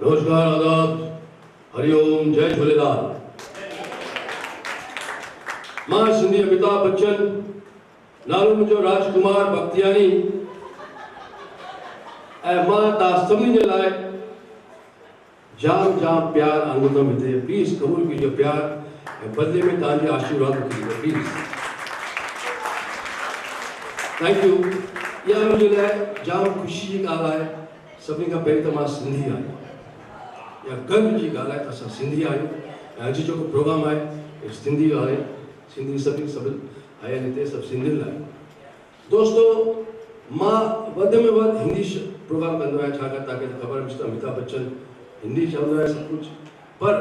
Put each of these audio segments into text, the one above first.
नमस्कार, आदाब, हरिओम, जय झूलेलाल। मां सिंधी अमिताभ बच्चन, नालो मुंहिंजो राजकुमार बख्तियानी ऐं मां तव्हां सभिनी जे लाइ जाम जाम प्यार आंदो हिते। प्लीज़ क़बूल कीजिए प्यार ऐं बदले में तव्हांजे आशीर्वाद कीजिए प्लीज़। Thank you. इहा मुंहिंजे लाइ जाम ख़ुशी जी ॻाल्हि आहे। सभिनी खां पहिरीं त मां सिंधी आहियां, या गर्व जी ॻाल्हि आहे त असां सिंधी आहियूं ऐं अॼु जेको प्रोग्राम आहे सिंधी आहे, सिंधी सभु आया आहिनि हिते, सभु सिंधियुनि लाइ। दोस्तो, मां वधि में वधि हिंदी प्रोग्राम कंदो आहियां, छाकाणि तव्हांखे ख़बर आहे मिस्टर अमिताभ बच्चन हिंदी चवंदो आहे सभु कुझु, पर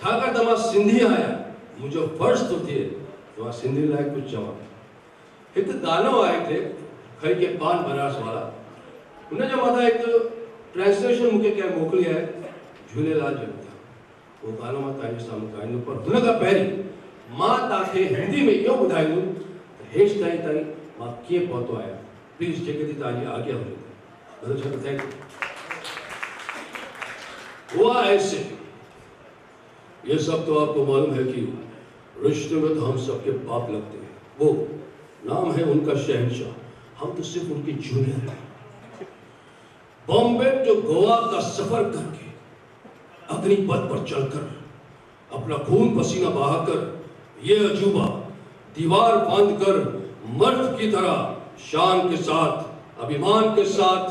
छाकाणि त मां सिंधी आहियां मुंहिंजो फर्ज़ थो थिए त मां सिंधी लाइ कुझु चवां। हिकु गानो आहे हिते, खई के पान बनारस वाला, हुनजे मथां हिकु ट्रांसलेशन मूंखे कंहिं मोकिली आहे झूलेलाल जे मथां। उहो गानो मां तव्हांजे साम्हूं ॻाईंदुमि, पर हुन खां पहिरीं मां तव्हांखे हिंदी में इहो ॿुधाईंदुमि त हेसि ताईं मां कीअं पहुतो आहियां। प्लीज़ जेके थी तव्हांजी आज्ञा हुजे। Thank you. हुआ ऐसे, ये सब तो आपको मालूम है कि रिश्ते में तो हम सबके बाप लगते हैं। वो नाम है उनका शहंशाह, हम तो सिर्फ उनके जूनियर हैं। बॉम्बे जो गोवा का सफर करके अग्निपथ पर चलकर अपना खून पसीना बहाकर ये अजूबा दीवार बांधकर मर्द की तरह शान के साथ, अभिमान के साथ,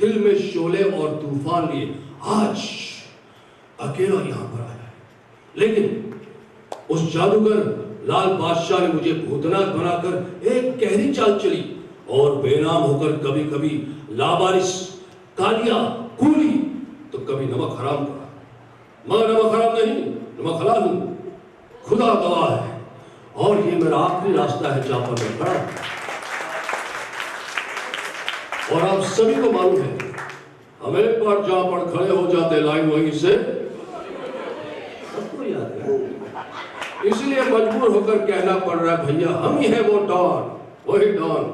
दिल में शोले और तूफान लिए आज अकेला यहाँ पर आया है। लेकिन उस जादूगर लाल बादशाह ने मुझे भूतनाथ बनाकर एक गहरी चाल चली और बेनाम होकर कभी कभी लावारिस, कालिया, कूली तो कभी नमक हराम करा। मैं नमक हराम नहीं, नमक हलाल हूं, खुदा गवाह है, और ये मेरा आखिरी रास्ता है जहां पर मैं खड़ा। और आप सभी को मालूम है, हम एक बार जहां पर खड़े हो जाते लाइन वहीं से सबको याद है, इसलिए मजबूर होकर कहना पड़ रहा है भैया हम ही है वो डॉन, वही डॉन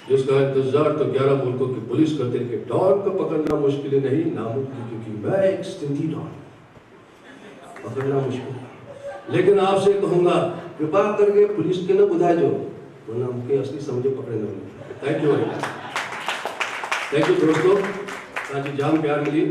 जिसका इंतजार तो 11 मुल्कों की पुलिस करते हैं कि डॉन को पकड़ना मुश्किल नहीं, नामुमकिन, क्योंकि मैं एक सिंधी डॉन, पकड़ना मुश्किल है। लेकिन आपसे कहूंगा कृपा करके पुलिस के न बुधाइजो, वरना मुझे असली समझे पकड़े न। थैंक यू दोस्तों, तव्हांजी जाम प्यार मिली।